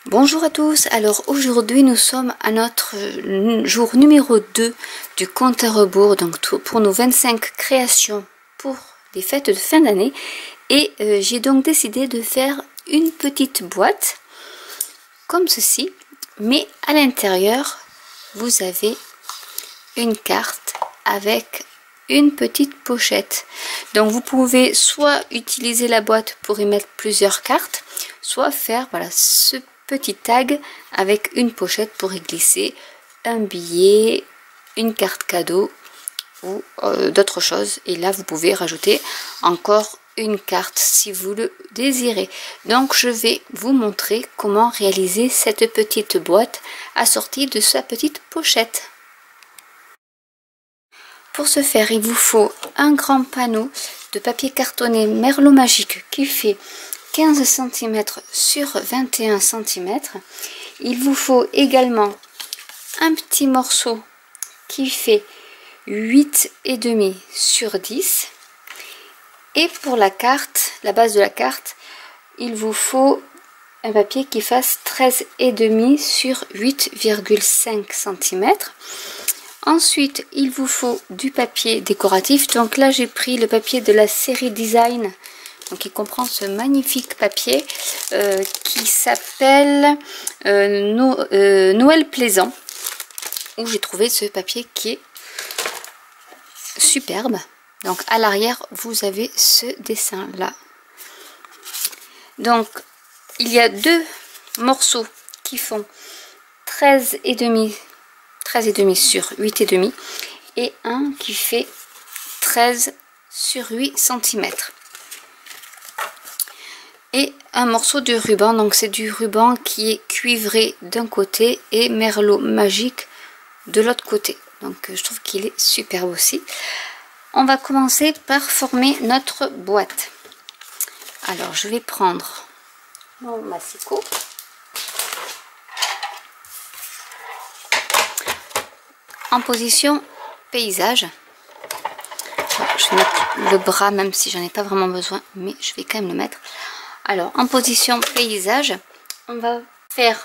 Bonjour à tous, alors aujourd'hui nous sommes à notre jour numéro 2 du compte à rebours, donc pour nos 25 créations pour les fêtes de fin d'année. Et j'ai donc décidé de faire une petite boîte comme ceci, mais à l'intérieur vous avez une carte avec une petite pochette. Donc vous pouvez soit utiliser la boîte pour y mettre plusieurs cartes, soit faire voilà ce petit tag avec une pochette pour y glisser un billet, une carte cadeau ou d'autres choses. Et là vous pouvez rajouter encore une carte si vous le désirez. Donc je vais vous montrer comment réaliser cette petite boîte assortie de sa petite pochette. Pour ce faire, il vous faut un grand panneau de papier cartonné Merlot Magique qui fait 15 cm sur 21 cm. Il vous faut également un petit morceau qui fait 8,5 sur 10. Et pour la carte, la base de la carte, il vous faut un papier qui fasse 13,5 sur 8,5 cm. Ensuite, il vous faut du papier décoratif. Donc là, j'ai pris le papier de la série Design. Donc il comprend ce magnifique papier qui s'appelle Noël Plaisant. Où j'ai trouvé ce papier qui est superbe. Donc à l'arrière, vous avez ce dessin là. Donc il y a deux morceaux qui font 13,5 sur 8,5 et un qui fait 13 sur 8 cm. Et un morceau de ruban, donc c'est du ruban qui est cuivré d'un côté et Merlot Magique de l'autre côté. Donc je trouve qu'il est superbe aussi. On va commencer par former notre boîte. Alors je vais prendre mon massicot. En position paysage. Je vais mettre le bras même si j'en ai pas vraiment besoin, mais je vais quand même le mettre. Alors en position paysage, on va faire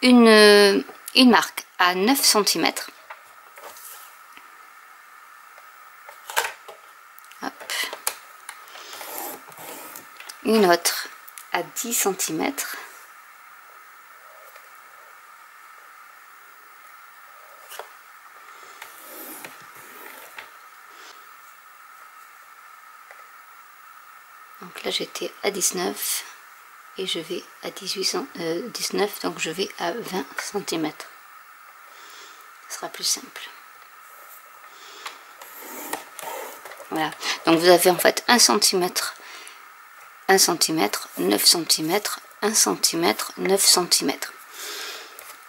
une marque à 9 cm. Hop. Une autre à 10 cm. Donc là j'étais à 19 et je vais à 19, donc je vais à 20 cm. Ce sera plus simple. Voilà, donc vous avez en fait 1 cm, 1 cm, 9 cm, 1 cm, 9 cm.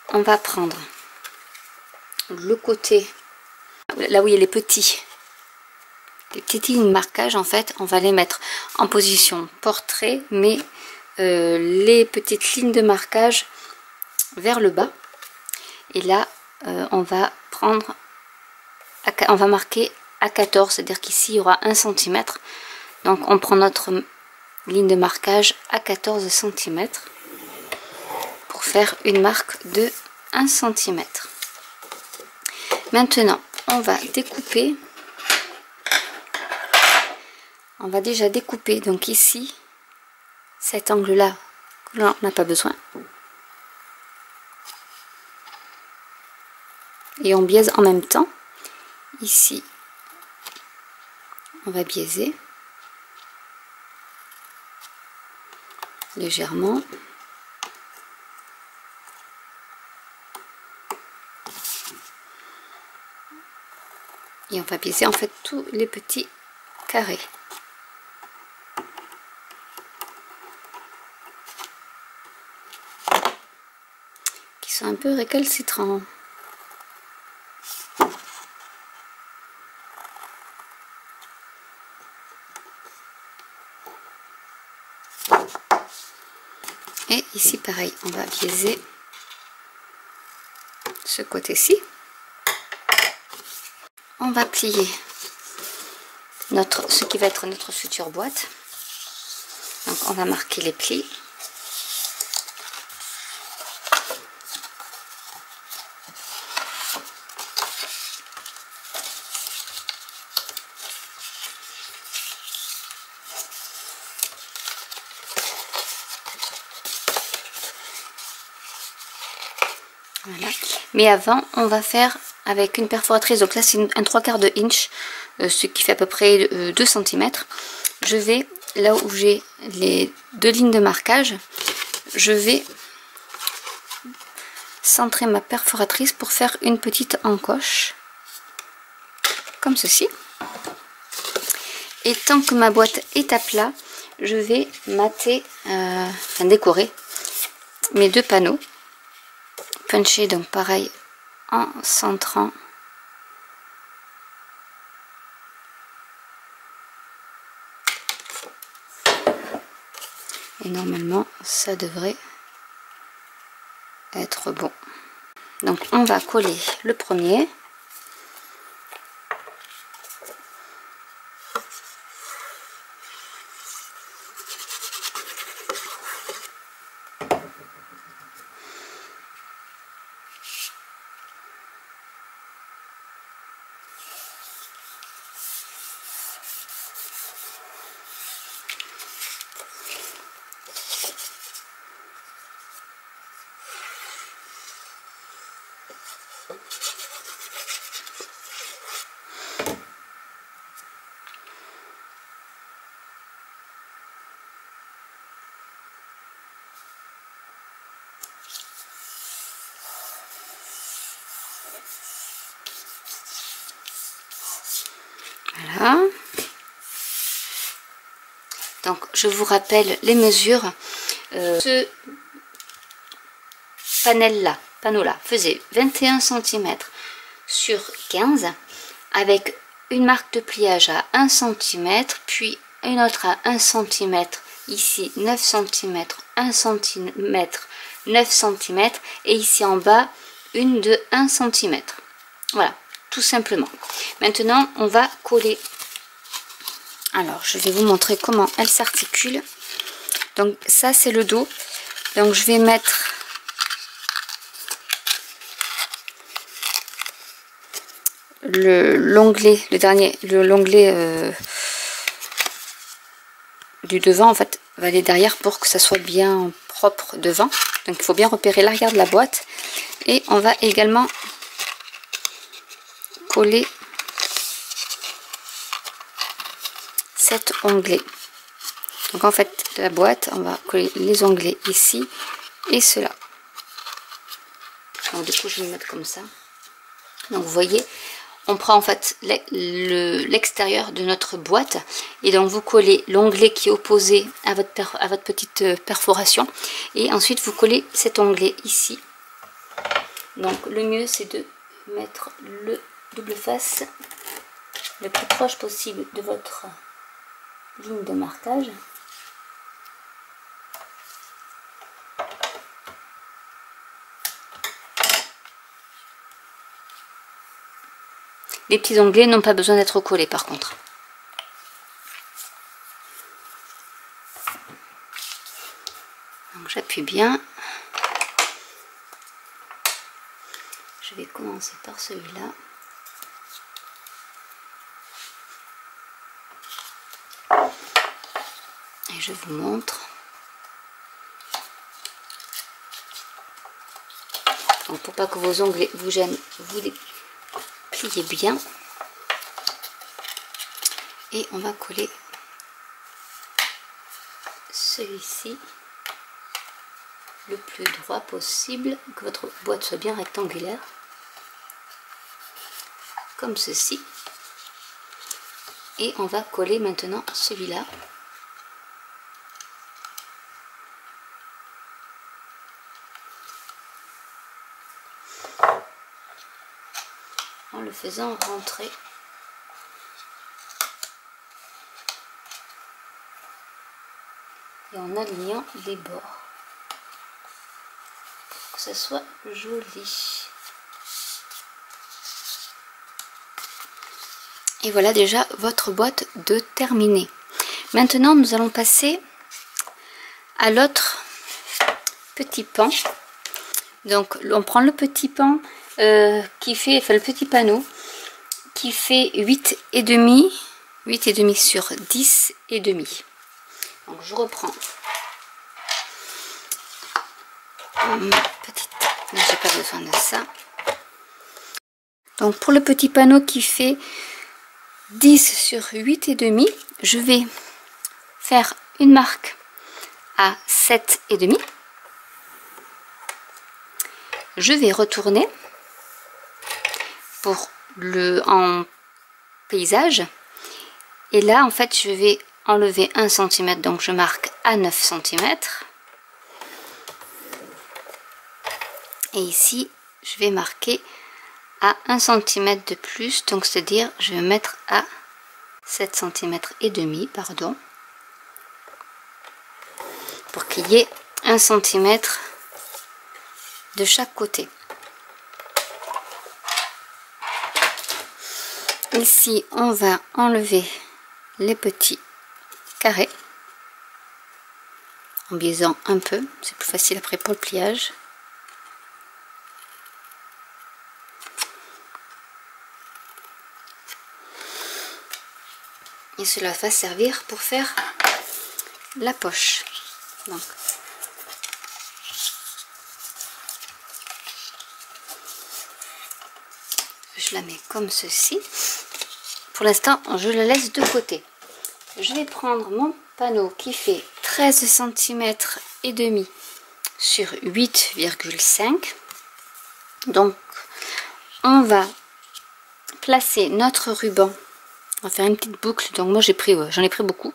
On va prendre le côté, là où il y a les petites lignes de marquage, en fait, on va les mettre en position portrait, mais les petites lignes de marquage vers le bas. Et là, on va prendre, on va marquer à 14, c'est-à-dire qu'ici il y aura 1 cm. Donc on prend notre ligne de marquage à 14 cm pour faire une marque de 1 cm. Maintenant, on va découper. On va déjà découper donc ici cet angle là on n'a pas besoin, et on biaise en même temps. Ici on va biaiser légèrement et on va biaiser en fait tous les petits carrés. Sont un peu récalcitrants. Et ici pareil, on va biaiser ce côté-ci. On va plier ce qui va être notre future boîte. Donc on va marquer les plis. Voilà. Mais avant, on va faire avec une perforatrice. Donc là, c'est un 3/4 de inch, ce qui fait à peu près 2 cm. Je vais, là où j'ai les 2 lignes de marquage, je vais centrer ma perforatrice pour faire une petite encoche. Comme ceci. Et tant que ma boîte est à plat, je vais mater, enfin décorer mes 2 panneaux. Puncher donc pareil en centrant. Et normalement ça devrait être bon. Donc on va coller le premier. Voilà. Donc je vous rappelle les mesures. Ce panneau là faisait 21 cm sur 15 avec une marque de pliage à 1 cm, puis une autre à 1 cm, ici 9 cm, 1 cm, 9 cm, et ici en bas une de 1 cm. Voilà, tout simplement. Maintenant on va coller. Alors je vais vous montrer comment elle s'articule. Donc ça c'est le dos. Donc je vais mettre l'onglet, l'onglet du devant en fait va aller derrière pour que ça soit bien propre devant. Donc il faut bien repérer l'arrière de la boîte, et on va également coller cet onglet. Donc en fait la boîte, on va coller les onglets ici et cela. Donc du coup je vais le mettre comme ça. Donc vous voyez, on prend en fait l'extérieur de notre boîte, et donc vous collez l'onglet qui est opposé à votre petite perforation, et ensuite vous collez cet onglet ici. Donc le mieux c'est de mettre le double face le plus proche possible de votre ligne de marquage. Les petits onglets n'ont pas besoin d'être collés par contre. Donc j'appuie bien. Je vais commencer par celui-là. Et je vous montre. Donc pour pas que vos onglets vous gênent, vous les pliez bien. Et on va coller celui-ci le plus droit possible, que votre boîte soit bien rectangulaire, comme ceci. Et on va coller maintenant celui-là. En le faisant rentrer et en alignant les bords pour que ça soit joli. Et voilà déjà votre boîte de terminée. Maintenant nous allons passer à l'autre petit pan. Donc on prend le petit pan qui fait, enfin le petit panneau qui fait 8,5 sur 10,5. Donc je reprends ma petite mais j'ai pas besoin de ça. Donc pour le petit panneau qui fait 10 sur 8,5, je vais faire une marque à 7,5. Je vais retourner pour le en paysage. Et là, en fait, je vais enlever 1 cm. Donc, je marque à 9 cm. Et ici, je vais marquer à 1 cm de plus. Donc, c'est-à-dire, je vais mettre à 7 cm et demi, pardon. Pour qu'il y ait 1 cm de chaque côté. Ici, on va enlever les petits carrés en biaisant un peu, c'est plus facile après pour le pliage. Et cela va servir pour faire la poche. Donc, je la mets comme ceci. Pour l'instant, je la laisse de côté. Je vais prendre mon panneau qui fait 13 cm et demi sur 8,5. Donc, on va placer notre ruban. On va faire une petite boucle. Donc, moi, j'en ai pris beaucoup.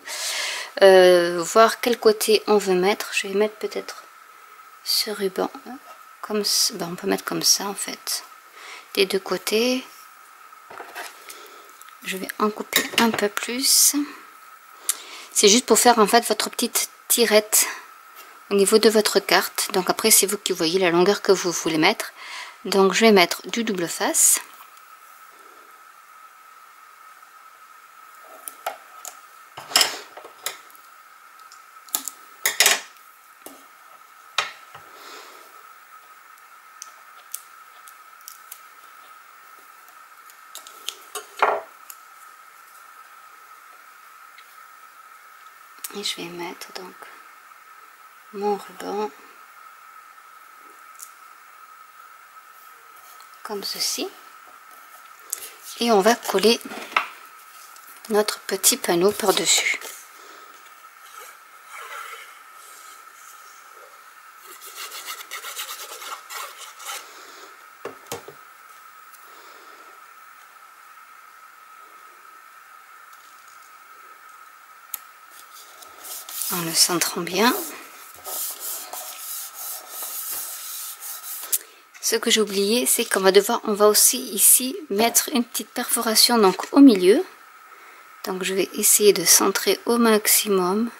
Voir quel côté on veut mettre. Je vais mettre peut-être ce ruban comme ça. Ben, on peut mettre comme ça en fait. Des deux côtés. Je vais en couper un peu plus. C'est juste pour faire en fait votre petite tirette au niveau de votre carte. Donc après c'est vous qui voyez la longueur que vous voulez mettre. Donc je vais mettre du double face. Et je vais mettre donc mon ruban comme ceci. Et on va coller notre petit panneau par-dessus. En le centrant bien. Ce que j'ai oublié, c'est qu'on va aussi ici mettre une petite perforation donc au milieu. Donc je vais essayer de centrer au maximum,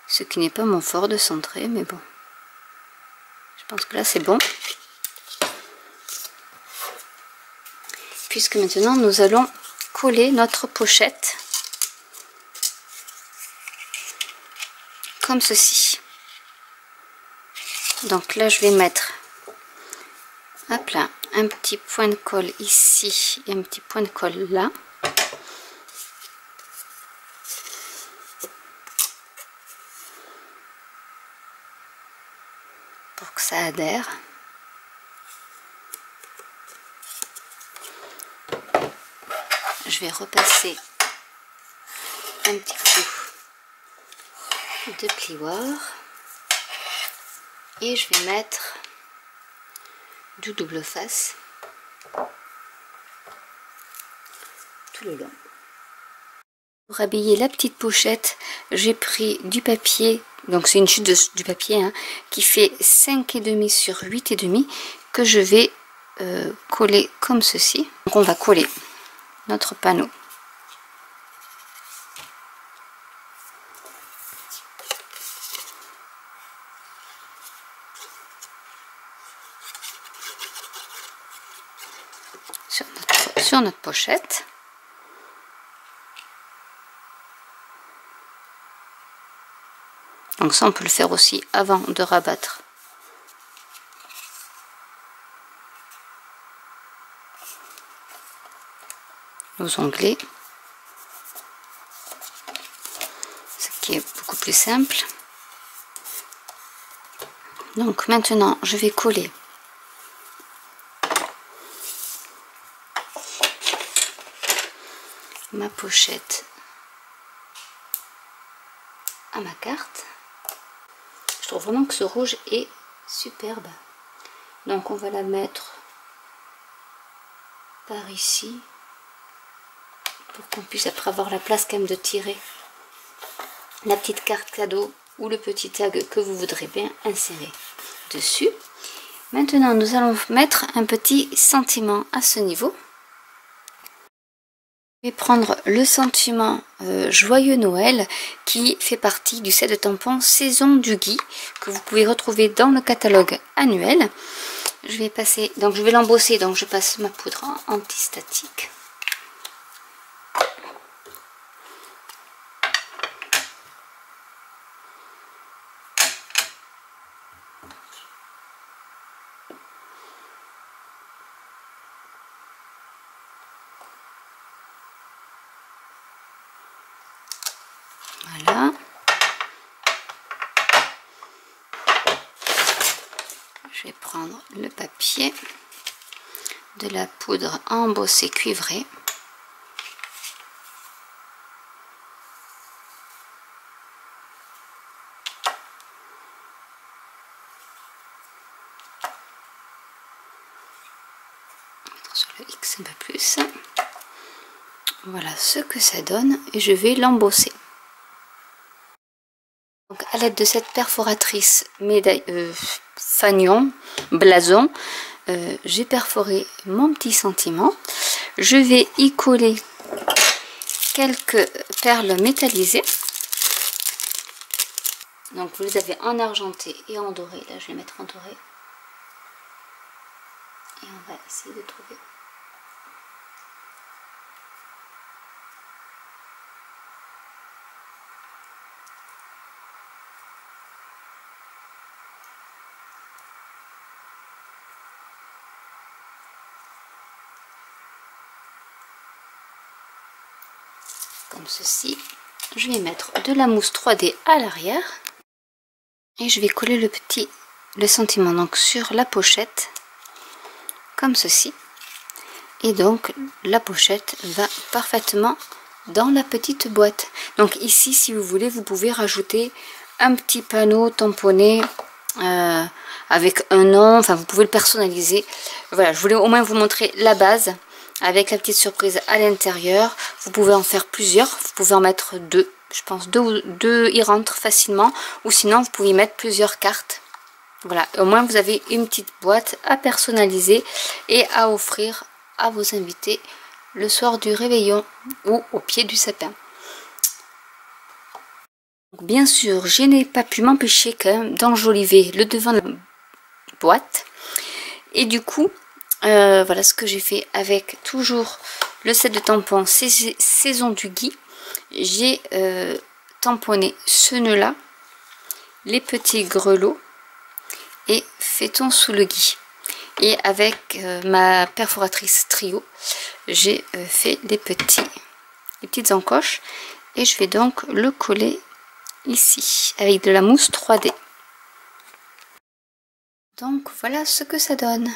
ce qui n'est pas mon fort de centrer, mais bon. Je pense que là c'est bon. Puisque maintenant nous allons coller notre pochette. Comme ceci. Donc là je vais mettre hop là, un petit point de colle ici et un petit point de colle là. Pour que ça adhère. Je vais repasser un petit coup de plioir et je vais mettre du double face tout le long. Pour habiller la petite pochette, j'ai pris du papier, donc c'est une chute du papier hein, qui fait 5,5 sur 8,5 que je vais coller comme ceci. Donc on va coller notre panneau. Sur notre pochette. Donc ça on peut le faire aussi avant de rabattre nos onglets, ce qui est beaucoup plus simple. Donc maintenant je vais coller ma pochette à ma carte. Je trouve vraiment que ce rouge est superbe. Donc on va la mettre par ici pour qu'on puisse après avoir la place quand même de tirer la petite carte cadeau ou le petit tag que vous voudrez bien insérer dessus. Maintenant nous allons mettre un petit sentiment à ce niveau. Je vais prendre le sentiment Joyeux Noël qui fait partie du set de tampons Saison du Gui que vous pouvez retrouver dans le catalogue annuel. Je vais passer, donc je vais l'embosser, donc je passe ma poudre antistatique. Voilà. Je vais prendre le papier, de la poudre embossée cuivrée. Sur le X un peu plus. Voilà ce que ça donne et je vais l'embosser. Donc à l'aide de cette perforatrice médaille fanion blason, j'ai perforé mon petit sentiment. Je vais y coller quelques perles métallisées. Donc vous les avez en argenté et en doré. Là je vais mettre en doré. Et on va essayer de trouver. Comme ceci. Je vais mettre de la mousse 3D à l'arrière. Et je vais coller le sentiment donc sur la pochette. Comme ceci. Et donc la pochette va parfaitement dans la petite boîte. Donc ici si vous voulez vous pouvez rajouter un petit panneau tamponné avec un nom, enfin vous pouvez le personnaliser. Voilà, je voulais au moins vous montrer la base avec la petite surprise à l'intérieur. Vous pouvez en faire plusieurs, vous pouvez en mettre deux, je pense deux y rentrent facilement, ou sinon vous pouvez y mettre plusieurs cartes. Voilà, au moins vous avez une petite boîte à personnaliser et à offrir à vos invités le soir du réveillon ou au pied du sapin. Donc, bien sûr, je n'ai pas pu m'empêcher quand même d'enjoliver le devant de la boîte. Et du coup, voilà ce que j'ai fait avec toujours le set de tampons Saison du Gui. J'ai tamponné ce nœud là, les petits grelots et fait-on sous le gui. Et avec ma perforatrice trio, j'ai fait les petites encoches et je vais donc le coller ici avec de la mousse 3D. Donc voilà ce que ça donne.